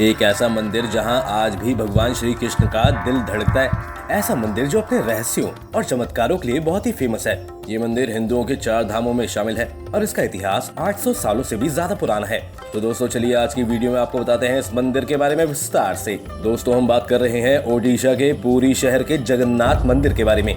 एक ऐसा मंदिर जहां आज भी भगवान श्री कृष्ण का दिल धड़कता है। ऐसा मंदिर जो अपने रहस्यों और चमत्कारों के लिए बहुत ही फेमस है। ये मंदिर हिंदुओं के 4 धामों में शामिल है और इसका इतिहास 800 सालों से भी ज्यादा पुराना है। तो दोस्तों चलिए आज की वीडियो में आपको बताते हैं इस मंदिर के बारे में विस्तार से। दोस्तों हम बात कर रहे हैं ओडिशा के पुरी शहर के जगन्नाथ मंदिर के बारे में।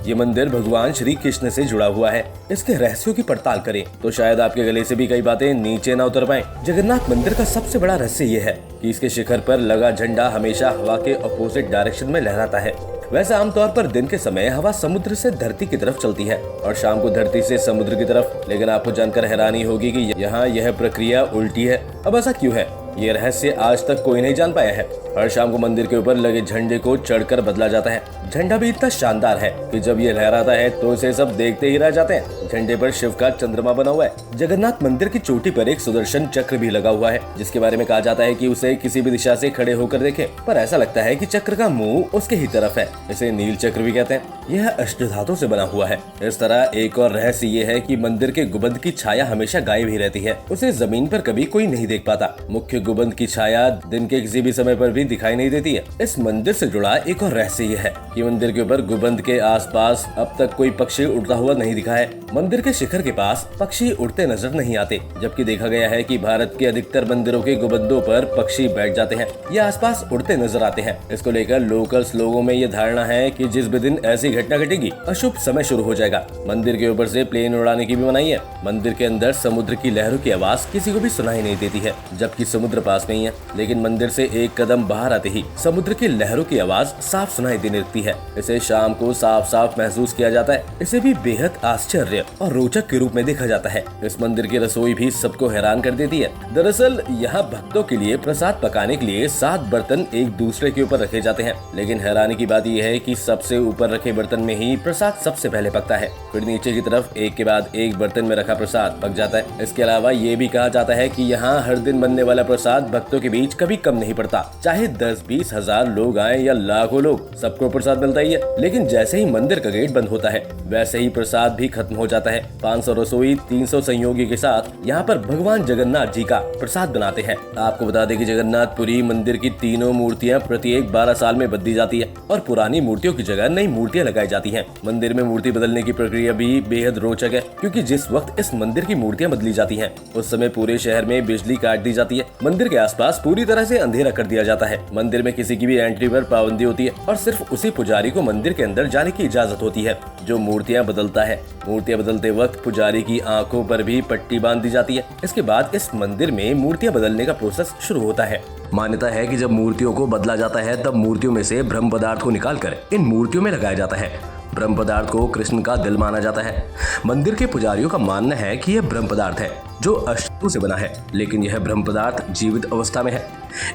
ये मंदिर भगवान श्री कृष्ण से जुड़ा हुआ है। इसके रहस्यों की पड़ताल करें तो शायद आपके गले से भी कई बातें नीचे ना उतर पाएं। जगन्नाथ मंदिर का सबसे बड़ा रहस्य ये है कि इसके शिखर पर लगा झंडा हमेशा हवा के अपोजिट डायरेक्शन में लहराता है। वैसे आमतौर पर दिन के समय हवा समुद्र से धरती की तरफ चलती है और शाम को धरती से समुद्र की तरफ। लेकिन आपको जानकर हैरानी होगी कि यहाँ यह प्रक्रिया उल्टी है। अब ऐसा क्यों है, ये रहस्य आज तक कोई नहीं जान पाया है। हर शाम को मंदिर के ऊपर लगे झंडे को चढ़कर बदला जाता है। झंडा भी इतना शानदार है कि जब ये लहराता है तो इसे सब देखते ही रह जाते हैं। झंडे पर शिव का चंद्रमा बना हुआ है। जगन्नाथ मंदिर की चोटी पर एक सुदर्शन चक्र भी लगा हुआ है, जिसके बारे में कहा जाता है कि उसे किसी भी दिशा से खड़े होकर देखें, पर ऐसा लगता है कि चक्र का मुंह उसके ही तरफ है। इसे नील चक्र भी कहते हैं। यह अष्टधातु से बना हुआ है। इस तरह एक और रहस्य ये है कि मंदिर के गुंबद की छाया हमेशा गायब ही रहती है। उसे जमीन पर कभी कोई नहीं देख पाता। मुख्य गुंबद की छाया दिन के किसी भी समय पर भी दिखाई नहीं देती है। इस मंदिर से जुड़ा एक और रहस्य ये है कि मंदिर के ऊपर गुंबद के आसपास अब तक कोई पक्षी उड़ता हुआ नहीं दिखा है। मंदिर के शिखर के पास पक्षी उड़ते नजर नहीं आते, जबकि देखा गया है कि भारत के अधिकतर मंदिरों के गुंबदों पर पक्षी बैठ जाते हैं या आसपास उड़ते नजर आते हैं। इसको लेकर लोकल्स लोगों में ये धारणा है कि जिस भी दिन ऐसी घटना घटेगी अशुभ समय शुरू हो जाएगा। मंदिर के ऊपर से प्लेन उड़ाने की भी मनाही है। मंदिर के अंदर समुद्र की लहरों की आवाज किसी को भी सुनाई नहीं देती है, जबकि समुद्र पास में ही है। लेकिन मंदिर से एक कदम बाहर आते ही समुद्र की लहरों की आवाज साफ सुनाई देने लगती है। इसे शाम को साफ साफ महसूस किया जाता है। इसे भी बेहद आश्चर्य और रोचक के रूप में देखा जाता है। इस मंदिर की रसोई भी सबको हैरान कर देती है। दरअसल यहाँ भक्तों के लिए प्रसाद पकाने के लिए 7 बर्तन एक दूसरे के ऊपर रखे जाते हैं। लेकिन हैरानी की बात यह है कि सबसे ऊपर रखे बर्तन में ही प्रसाद सबसे पहले पकता है। फिर नीचे की तरफ एक के बाद एक बर्तन में रखा प्रसाद पक जाता है। इसके अलावा ये भी कहा जाता है कि यहाँ हर दिन बनने वाला प्रसाद भक्तों के बीच कभी कम नहीं पड़ता। चाहे 10-20 हजार लोग आए या लाखों लोग, सबको प्रसाद मिलता ही है। लेकिन जैसे ही मंदिर का गेट बंद होता है वैसे ही प्रसाद भी खत्म हो जाता है। 500 रसोई 300 सहयोगी के साथ यहाँ पर भगवान जगन्नाथ जी का प्रसाद बनाते हैं। आपको बता दें कि जगन्नाथपुरी मंदिर की तीनों मूर्तियाँ प्रत्येक 12 साल में बदली जाती है और पुरानी मूर्तियों की जगह नई मूर्तियाँ लगाई जाती हैं। मंदिर में मूर्ति बदलने की प्रक्रिया भी बेहद रोचक है, क्योंकि जिस वक्त इस मंदिर की मूर्तियाँ बदली जाती हैं उस समय पूरे शहर में बिजली काट दी जाती है। मंदिर के आसपास पूरी तरह से अंधेरा कर दिया जाता है। मंदिर में किसी की भी एंट्री पर पाबंदी होती है और सिर्फ उसी पुजारी को मंदिर के अंदर जाने की इजाजत होती है जो मूर्तियां बदलता है। मूर्तियां बदलते वक्त पुजारी की आंखों पर भी पट्टी बांध दी जाती है। इसके बाद इस मंदिर में मूर्तियां बदलने का प्रोसेस शुरू होता है। मान्यता है कि जब मूर्तियों को बदला जाता है तब मूर्तियों में से ब्रह्म पदार्थ को निकालकर इन मूर्तियों में लगाया जाता है। ब्रह्म पदार्थ को कृष्ण का दिल माना जाता है। मंदिर के पुजारियों का मानना है कि यह ब्रह्म पदार्थ है जो अष्टधातु से बना है, लेकिन यह ब्रह्म पदार्थ जीवित अवस्था में है।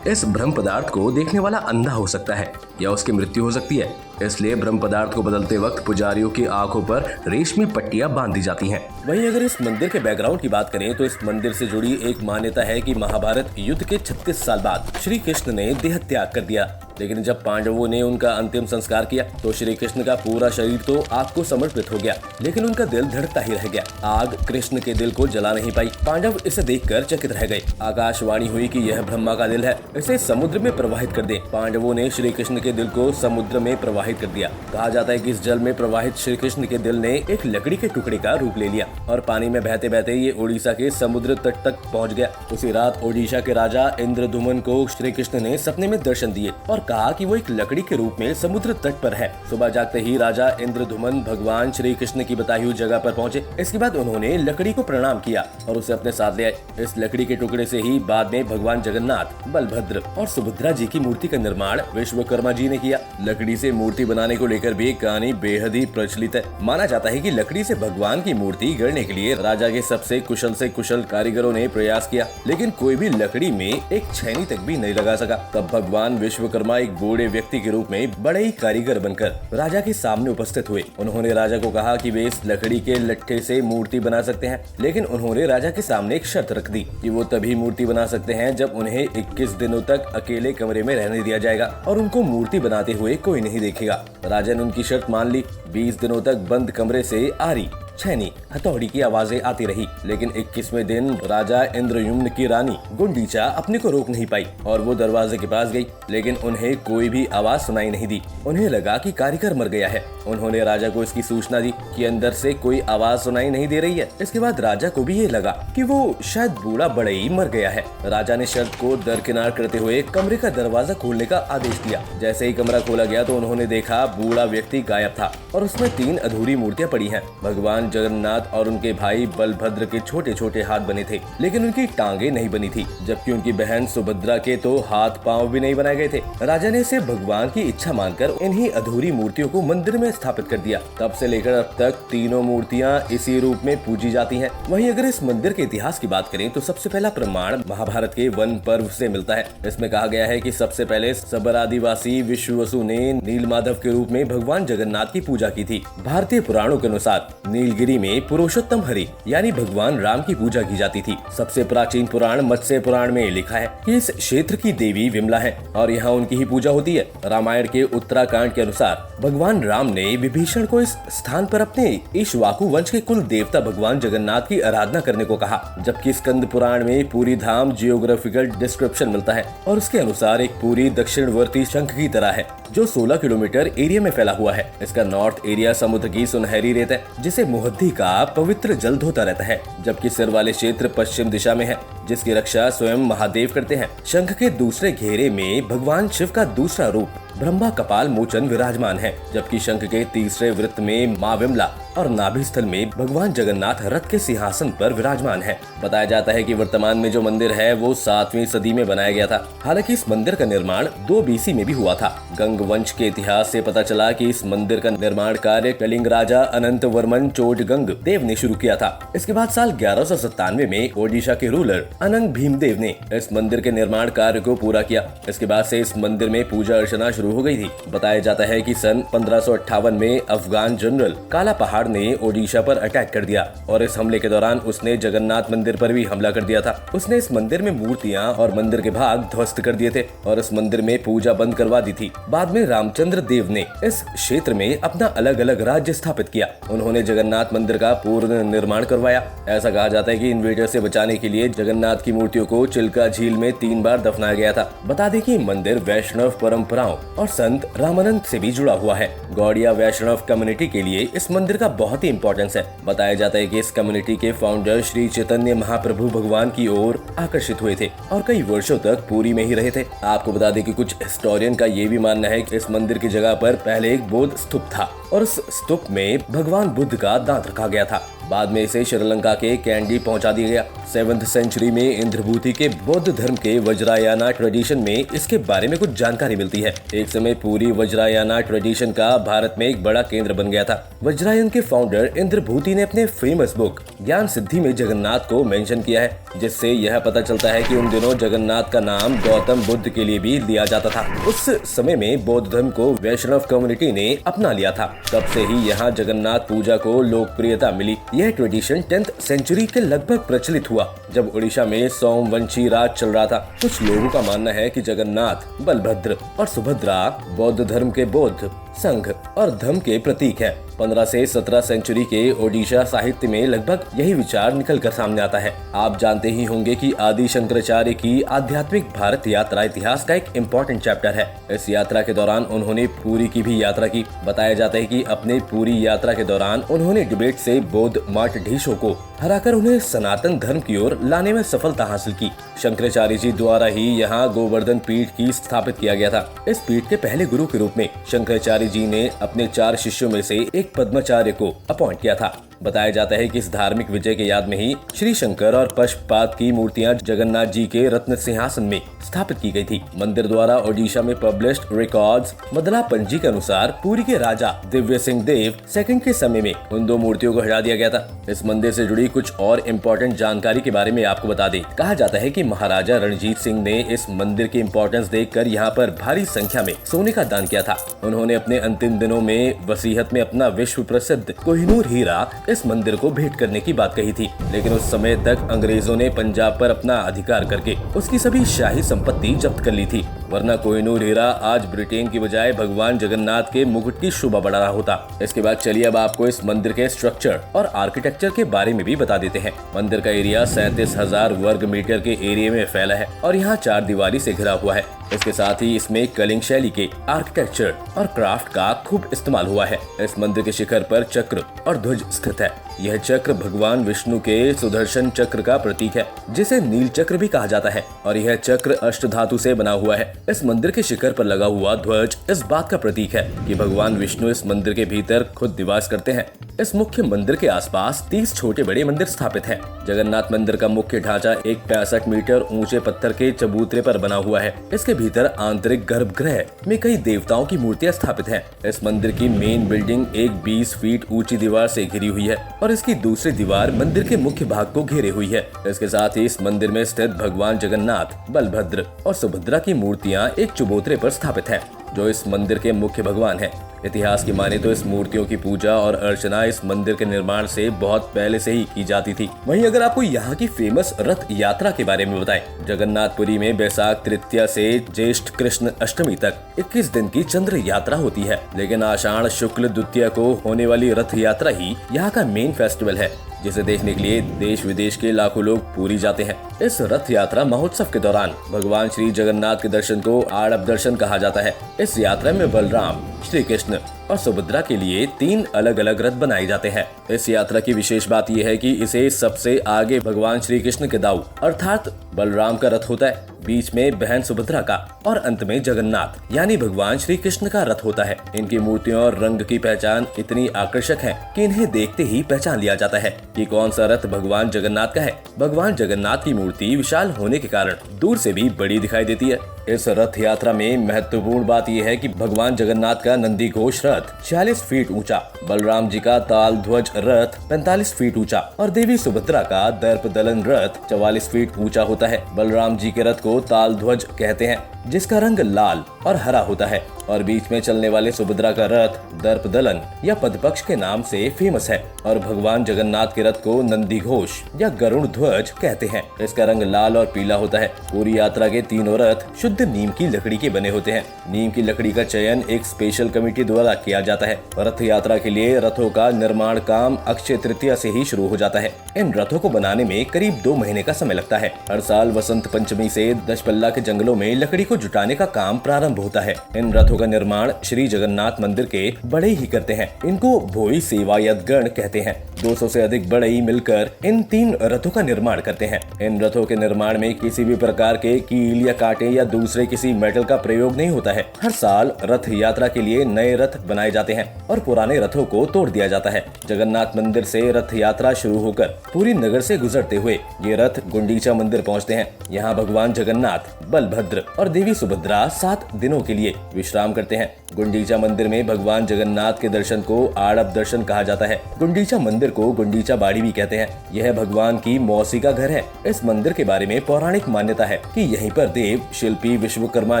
इस ब्रह्म पदार्थ को देखने वाला अंधा हो सकता है या उसकी मृत्यु हो सकती है। इसलिए ब्रह्म पदार्थ को बदलते वक्त पुजारियों की आंखों पर रेशमी पट्टियां बांध दी जाती हैं। वहीं अगर इस मंदिर के बैकग्राउंड की बात करें तो इस मंदिर से जुड़ी एक मान्यता है कि महाभारत युद्ध के 36 साल बाद श्री कृष्ण ने देह त्याग कर दिया। लेकिन जब पांडवों ने उनका अंतिम संस्कार किया तो श्री कृष्ण का पूरा शरीर तो आग को समर्पित हो गया, लेकिन उनका दिल धड़कता ही रह गया। आग कृष्ण के दिल को जला नहीं पाई। पांडव इसे देखकर चकित रह गए। आकाशवाणी हुई कि यह ब्रह्मा का दिल है, इसे समुद्र में प्रवाहित कर दे। पांडवों ने श्री कृष्ण के दिल को समुद्र में प्रवाहित कर दिया। कहा जाता है कि इस जल में प्रवाहित श्री कृष्ण के दिल ने एक लकड़ी के टुकड़े का रूप ले लिया और पानी में बहते बहते ये ओडिशा के समुद्र तट तक पहुंच गया। उसी रात ओडिशा के राजा इंद्रदुमन को श्री कृष्ण ने सपने में दर्शन दिए और कहा कि वो एक लकड़ी के रूप में समुद्र तट पर है। सुबह जागते ही राजा इंद्रदुमन भगवान श्री कृष्ण की बताई हुई जगह पर पहुंचे। इसके बाद उन्होंने लकड़ी को प्रणाम किया और उसे अपने साथ ले आए। इस लकड़ी के टुकड़े से ही बाद में भगवान जगन्नाथ, बलभद्र और सुभद्रा जी की मूर्ति का निर्माण विश्वकर्मा जी ने किया। लकड़ी से मूर्ति बनाने को लेकर भी कहानी बेहद ही प्रचलित है। माना जाता है कि लकड़ी से भगवान की मूर्ति गढ़ने के लिए राजा के सबसे कुशल से कुशल कारीगरों ने प्रयास किया, लेकिन कोई भी लकड़ी में एक छैनी तक भी नहीं लगा सका। तब भगवान विश्वकर्मा एक बूढ़े व्यक्ति के रूप में बड़े ही कारीगर बनकर राजा के सामने उपस्थित हुए। उन्होंने राजा को कहा कि वे इस लकड़ी के लट्ठे से मूर्ति बना सकते हैं, लेकिन उन्होंने राजा के सामने एक शर्त रख दी कि वो तभी मूर्ति बना सकते हैं जब उन्हें 21 दिनों तक अकेले कमरे में रहने दिया जाएगा और उनको मूर्ति बनाते हुए कोई नहीं देखेगा। राजा ने उनकी शर्त मान ली। 20 दिनों तक बंद कमरे से आरी छैनी, हथौड़ी की आवाजें आती रही। लेकिन 21वें दिन राजा इंद्रयुम्न की रानी गुंडीचा अपने को रोक नहीं पाई और वो दरवाजे के पास गई, लेकिन उन्हें कोई भी आवाज सुनाई नहीं दी। उन्हें लगा कि कारीगर मर गया है। उन्होंने राजा को इसकी सूचना दी कि अंदर से कोई आवाज सुनाई नहीं दे रही है। इसके बाद राजा को भी ये लगा कि वो शायद बूढ़ा बढ़ई मर गया है। राजा ने शर्त को दरकिनार करते हुए कमरे का दरवाजा खोलने का आदेश दिया। जैसे ही कमरा खोला गया तो उन्होंने देखा बूढ़ा व्यक्ति गायब था और उसमें 3 अधूरी मूर्तियां पड़ी हैं। भगवान जगन्नाथ और उनके भाई बलभद्र के छोटे छोटे हाथ बने थे, लेकिन उनकी टांगे नहीं बनी थी, जबकि उनकी बहन सुभद्रा के तो हाथ पांव भी नहीं बनाए गए थे। राजा ने इसे भगवान की इच्छा मानकर इन्हीं अधूरी मूर्तियों को मंदिर में स्थापित कर दिया। तब से लेकर अब तक तीनों मूर्तियां इसी रूप में पूजी जाती हैं। वहीं अगर इस मंदिर के इतिहास की बात करें तो सबसे पहला प्रमाण महाभारत के वन पर्व से मिलता है। इसमें कहा गया है कि सबसे पहले सबर आदिवासी विश्ववसु ने नीलमाधव के रूप में भगवान जगन्नाथ की पूजा की थी। भारतीय पुराणों के अनुसार नीलगिरी में पुरुषोत्तम हरि यानी भगवान राम की पूजा की जाती थी। सबसे प्राचीन पुराण मत्स्य पुराण में लिखा है कि इस क्षेत्र की देवी विमला है और यहाँ उनकी ही पूजा होती है। रामायण के उत्तराकांड के अनुसार भगवान राम ने विभीषण को इस स्थान पर अपने इक्ष्वाकु वंश के कुल देवता भगवान जगन्नाथ की आराधना करने को कहा, जबकि स्कंद पुराण में पूरी धाम जियोग्राफिकल डिस्क्रिप्शन मिलता है और उसके अनुसार एक पूरी दक्षिणवर्ती शंख की तरह है जो 16 किलोमीटर एरिया में फैला हुआ है। इसका नॉर्थ एरिया समुद्र की सुनहरी रेत है जिसे मुहद्दी का पवित्र जल धोता रहता है, जबकि सिर वाले क्षेत्र पश्चिम दिशा में है जिसकी रक्षा स्वयं महादेव करते हैं। शंख के दूसरे घेरे में भगवान शिव का दूसरा रूप ब्रह्मा कपाल मोचन विराजमान है, जबकि शंख के तीसरे वृत्त में माँ विमला और नाभि स्थल में भगवान जगन्नाथ रथ के सिंहासन पर विराजमान है। बताया जाता है कि वर्तमान में जो मंदिर है वो 7वीं सदी में बनाया गया था। हालांकि इस मंदिर का निर्माण 2 BC में भी हुआ था। गंग वंश के इतिहास से पता चला कि इस मंदिर का निर्माण कार्य कलिंग राजा अनंत वर्मन चोडगंग देव ने शुरू किया था। इसके बाद साल 1197 में ओडिशा के रूलर अनंग भीमदेव ने इस मंदिर के निर्माण कार्य को पूरा किया। इसके बाद से इस मंदिर में पूजा अर्चना शुरू हो गई थी। बताया जाता है कि सन 1558 में अफगान जनरल काला पहाड़ ने ओडिशा पर अटैक कर दिया और इस हमले के दौरान उसने जगन्नाथ मंदिर पर भी हमला कर दिया था। उसने इस मंदिर में मूर्तियां और मंदिर के भाग ध्वस्त कर दिए थे और इस मंदिर में पूजा बंद करवा दी थी। बाद में रामचंद्र देव ने इस क्षेत्र में अपना अलग अलग राज्य स्थापित किया। उन्होंने जगन्नाथ मंदिर का पूर्ण निर्माण करवाया। ऐसा कहा जाता है कि इन्वेडर से बचाने के लिए जगन्नाथ की मूर्तियों को चिल्का झील में 3 बार दफनाया गया था। बता दें कि मंदिर वैष्णव परंपराओं और संत रामानंद से भी जुड़ा हुआ है। गौड़िया वैष्णव कम्युनिटी के लिए इस मंदिर का बहुत ही इंपॉर्टेंस है। बताया जाता है कि इस कम्युनिटी के फाउंडर श्री चैतन्य महाप्रभु भगवान की ओर आकर्षित हुए थे और कई वर्षों तक पुरी में ही रहे थे। आपको बता दें कि कुछ हिस्टोरियन का ये भी मानना है कि इस मंदिर की जगह पर पहले एक बौद्ध स्तूप था और उस स्तूप में भगवान बुद्ध का दांत रखा गया था। बाद में इसे श्रीलंका के कैंडी पहुंचा दिया गया। 7th सेंचुरी में इंद्रभूति के बौद्ध धर्म के वज्रायना ट्रेडिशन में इसके बारे में कुछ जानकारी मिलती है। एक समय पूरी वज्रायना ट्रेडिशन का भारत में एक बड़ा केंद्र बन गया था। वज्रायन के फाउंडर इंद्रभूति ने अपने फेमस बुक ज्ञान सिद्धि में जगन्नाथ को मेंशन किया है, जिससे यह पता चलता है कि उन दिनों जगन्नाथ का नाम गौतम बुद्ध के लिए भी लिया जाता था। उस समय में बौद्ध धर्म को वैष्णव कम्युनिटी ने अपना लिया था। तब से ही यहाँ जगन्नाथ पूजा को लोकप्रियता मिली। यह ट्रेडिशन 10th सेंचुरी के लगभग प्रचलित हुआ जब उड़ीसा में सोमवंशी राज चल रहा था। कुछ लोगों का मानना है कि जगन्नाथ, बलभद्र और सुभद्रा बौद्ध धर्म के बौद्ध, संघ और धर्म के प्रतीक है। 15 से 17 सेंचुरी के ओडिशा साहित्य में लगभग यही विचार निकल कर सामने आता है। आप जानते ही होंगे कि आदि शंकराचार्य की आध्यात्मिक भारत यात्रा इतिहास का एक इम्पोर्टेंट चैप्टर है। इस यात्रा के दौरान उन्होंने पुरी की भी यात्रा की। बताया जाता है कि अपने पूरी यात्रा के दौरान उन्होंने डिबेट से बौद्ध मठाधीशों को हराकर उन्हें सनातन धर्म की ओर लाने में सफलता हासिल की। शंकराचार्य जी द्वारा ही यहाँ गोवर्धन पीठ की स्थापित किया गया था। इस पीठ के पहले गुरु के रूप में शंकराचार्य जी ने अपने 4 शिष्यों में से एक पद्माचार्य को अपॉइंट किया था। बताया जाता है कि इस धार्मिक विजय के याद में ही श्री शंकर और पशुपात की मूर्तियां जगन्नाथ जी के रत्न सिंहासन में स्थापित की गई थी। मंदिर द्वारा ओडिशा में पब्लिश्ड रिकॉर्ड्स मदला पंजी के अनुसार पुरी के राजा दिव्य सिंह देव सेकंड के समय में उन 2 मूर्तियों को हटा दिया गया था। इस मंदिर से जुड़ी कुछ और इम्पोर्टेंट जानकारी के बारे में आपको बता दें। कहा जाता है कि महाराजा रणजीत सिंह ने इस मंदिर की इम्पोर्टेंस देखकर यहाँ पर भारी संख्या में सोने का दान किया था। उन्होंने अपने अंतिम दिनों में वसीयत में अपना विश्व प्रसिद्ध कोहिनूर हीरा इस मंदिर को भेंट करने की बात कही थी, लेकिन उस समय तक अंग्रेजों ने पंजाब पर अपना अधिकार करके उसकी सभी शाही संपत्ति जब्त कर ली थी, वरना कोहिनूर हीरा आज ब्रिटेन की बजाय भगवान जगन्नाथ के मुकुट की शोभा बढ़ा रहा होता। इसके बाद चलिए अब आपको इस मंदिर के स्ट्रक्चर और आर्किटेक्चर के बारे में भी बता देते हैं। मंदिर का एरिया 37,000 वर्ग मीटर के एरिया में फैला है और यहाँ 4 दीवारी से घिरा हुआ है। इसके साथ ही इसमें कलिंग शैली के आर्किटेक्चर और क्राफ्ट का खूब इस्तेमाल हुआ है। इस मंदिर के शिखर पर चक्र और ध्वज स्थित है। यह चक्र भगवान विष्णु के सुदर्शन चक्र का प्रतीक है, जिसे नील चक्र भी कहा जाता है, और यह चक्र अष्टधातु से बना हुआ है। इस मंदिर के शिखर पर लगा हुआ ध्वज इस बात का प्रतीक है कि भगवान विष्णु इस मंदिर के भीतर खुद निवास करते हैं। इस मुख्य मंदिर के आसपास 30 छोटे बड़े मंदिर स्थापित हैं। जगन्नाथ मंदिर का मुख्य ढांचा एक 65 मीटर ऊंचे पत्थर के चबूतरे पर बना हुआ है। इसके भीतर आंतरिक गर्भगृह में कई देवताओं की मूर्तियां स्थापित हैं। इस मंदिर की मेन बिल्डिंग एक 20 फीट ऊंची दीवार से घिरी हुई है और इसकी दूसरी दीवार मंदिर के मुख्य भाग को घेरे हुई है। इसके साथ ही इस मंदिर में स्थित भगवान जगन्नाथ, बलभद्र और सुभद्रा की मूर्तियां एक चबूतरे पर स्थापित हैं, जो इस मंदिर के मुख्य भगवान हैं। इतिहास की माने तो इस मूर्तियों की पूजा और अर्चना इस मंदिर के निर्माण से बहुत पहले से ही की जाती थी। वहीं अगर आपको यहाँ की फेमस रथ यात्रा के बारे में बताएं, जगन्नाथपुरी में बैसाख तृतीया से ज्येष्ठ कृष्ण अष्टमी तक 21 दिन की चंद्र यात्रा होती है, लेकिन आषाढ़ शुक्ल द्वितीया को होने वाली रथ यात्रा ही यहाँ का मेन फेस्टिवल है, जिसे देखने के लिए देश विदेश के लाखों लोग पुरी जाते हैं। इस रथ यात्रा महोत्सव के दौरान भगवान श्री जगन्नाथ के दर्शन को आड़प दर्शन कहा जाता है। इस यात्रा में बलराम, श्री कृष्ण और सुभद्रा के लिए 3 अलग अलग रथ बनाए जाते हैं। इस यात्रा की विशेष बात यह है कि इसे सबसे आगे भगवान श्री कृष्ण के दाऊ अर्थात बलराम का रथ होता है, बीच में बहन सुभद्रा का और अंत में जगन्नाथ यानी भगवान श्री कृष्ण का रथ होता है। इनकी मूर्तियों और रंग की पहचान इतनी आकर्षक है कि इन्हें देखते ही पहचान लिया जाता है कि कौन सा रथ भगवान जगन्नाथ का है। भगवान जगन्नाथ की मूर्ति विशाल होने के कारण दूर से भी बड़ी दिखाई देती है। इस रथ यात्रा में महत्वपूर्ण बात यह है कि भगवान जगन्नाथ का नंदी घोष रथ 46 फीट ऊंचा, बलराम जी का ताल ध्वज रथ 45 फीट ऊंचा और देवी सुभद्रा का दर्प दलन रथ 44 फीट ऊंचा होता है। बलराम जी के रथ को ताल ध्वज कहते हैं, जिसका रंग लाल और हरा होता है, और बीच में चलने वाले सुभद्रा का रथ दर्प दलन या पदपक्ष के नाम से फेमस है, और भगवान जगन्नाथ के रथ को नंदी घोष या गरुड़ ध्वज कहते हैं। इसका रंग लाल और पीला होता है। पूरी यात्रा के तीनों रथ शुद्ध नीम की लकड़ी के बने होते हैं। नीम की लकड़ी का चयन एक स्पेशल कमेटी द्वारा किया जाता है। रथ यात्रा के लिए रथों का निर्माण काम अक्षय तृतीया से ही शुरू हो जाता है। इन रथों को बनाने में करीब 2 महीने का समय लगता है। हर साल वसंत पंचमी से दशपल्ला के जंगलों में लकड़ी को जुटाने का काम प्रारंभ होता है। इन रथों का निर्माण श्री जगन्नाथ मंदिर के बड़े ही करते हैं। इनको भोई सेवायत गण कहते हैं। 200 से अधिक बढ़ई मिलकर इन 3 रथों का निर्माण करते हैं। इन रथों के निर्माण में किसी भी प्रकार के कील या कांटे या दूसरे किसी मेटल का प्रयोग नहीं होता है। हर साल रथ यात्रा के लिए नए रथ बनाए जाते हैं और पुराने रथों को तोड़ दिया जाता है। जगन्नाथ मंदिर से रथ यात्रा शुरू होकर पूरी नगर से गुजरते हुए ये रथ गुंडीचा मंदिर पहुंचते हैं। यहाँ भगवान जगन्नाथ, बलभद्र और देवी सुभद्रा 7 दिनों के लिए विश्राम करते हैं। गुंडीचा मंदिर में भगवान जगन्नाथ के दर्शन को आड़प दर्शन कहा जाता है। गुंडीचा मंदिर को गुंडीचा बाड़ी भी कहते हैं। यह भगवान की मौसी का घर है। इस मंदिर के बारे में पौराणिक मान्यता है कि यहीं पर देव शिल्पी विश्वकर्मा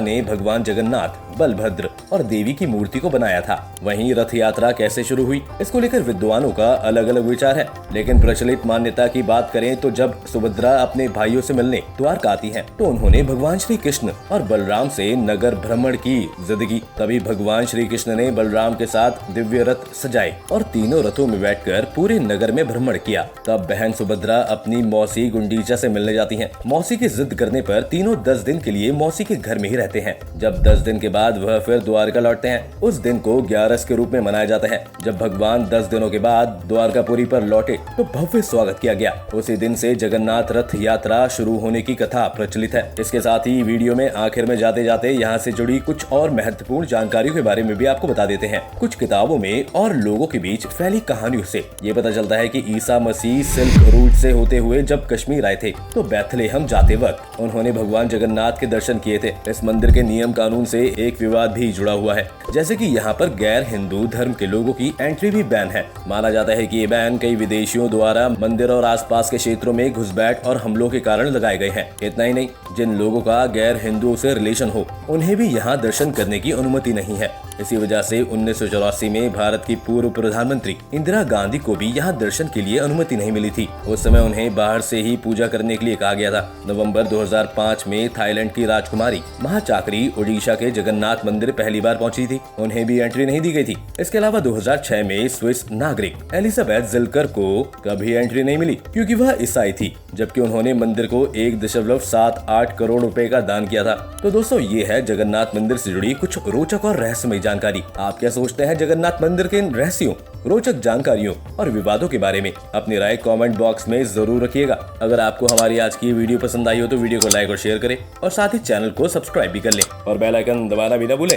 ने भगवान जगन्नाथ, बलभद्र और देवी की मूर्ति को बनाया था। वहीं रथ यात्रा कैसे शुरू हुई, इसको लेकर विद्वानों का अलग अलग विचार है, लेकिन प्रचलित मान्यता की बात करें तो जब सुभद्रा अपने भाइयों से मिलने द्वारका आती हैं, तो उन्होंने भगवान श्री कृष्ण और बलराम से नगर भ्रमण की जिद की। तभी भगवान श्री कृष्ण ने बलराम के साथ दिव्य रथ सजाए और तीनों रथों में बैठकर पूरे नगर में भ्रमण किया। तब बहन सुभद्रा अपनी मौसी गुंडीचा से मिलने जाती हैं। मौसी की जिद करने पर तीनों 10 दिन के लिए मौसी के घर में ही रहते हैं। जब 10 दिन के बाद वह फिर द्वारका लौटते हैं। उस दिन को 11 के रूप में मनाया जाता है। जब भगवान 10 दिनों के बाद द्वारकापुरी पर लौटे तो भव्य स्वागत किया गया। उसी दिन से जगन्नाथ रथ यात्रा शुरू होने की कथा प्रचलित है। इसके साथ ही वीडियो में आखिर में जाते जाते यहाँ से जुड़ी कुछ और महत्वपूर्ण जानकारियों के बारे में भी आपको बता देते हैं। कुछ किताबों में और लोगों के बीच फैली कहानियों से ये पता चलता है कि ईसा मसीह सिल्क रूट से होते हुए जब कश्मीर आए थे तो बैथलेहम जाते वक्त उन्होंने भगवान जगन्नाथ के दर्शन किए थे। इस मंदिर के नियम कानून से एक विवाद भी जुड़ा हुआ है, जैसे कि यहाँ पर गैर हिंदू धर्म के लोगों की एंट्री भी बैन है। माना जाता है कि ये बैन कई विदेशियों द्वारा मंदिर और आसपास के क्षेत्रों में घुसपैठ और हमलों के कारण लगाए गए हैं। इतना ही नहीं, जिन लोगों का गैर हिंदुओं से रिलेशन हो उन्हें भी यहाँ दर्शन करने की अनुमति नहीं है। इसी वजह से 1984 में भारत की पूर्व प्रधानमंत्री इंदिरा गांधी को भी यहाँ दर्शन के लिए अनुमति नहीं मिली थी। उस समय उन्हें बाहर से ही पूजा करने के लिए कहा गया था। नवंबर 2005 में थाईलैंड की राजकुमारी महाचाकरी ओडिशा के जगन्नाथ मंदिर पहली बार पहुंची थी। उन्हें भी एंट्री नहीं दी गई थी। इसके अलावा 2006 में स्विस नागरिक एलिजाबेथ जिलकर को कभी एंट्री नहीं मिली क्योंकि वह ईसाई थी, जबकि उन्होंने मंदिर को 1.78 करोड़ रुपए का दान किया था। तो दोस्तों, ये है जगन्नाथ मंदिर से जुड़ी कुछ रोचक और रहस्यमय जानकारी। आप क्या सोचते हैं जगन्नाथ मंदिर के इन रहस्यों, रोचक जानकारियों और विवादों के बारे में? अपनी राय कमेंट बॉक्स में जरूर रखिएगा। अगर आपको हमारी आज की वीडियो पसंद आई हो तो वीडियो को लाइक और शेयर करें और साथ ही चैनल को सब्सक्राइब भी कर लें और बेल आइकन दबाना भी ना भूलें।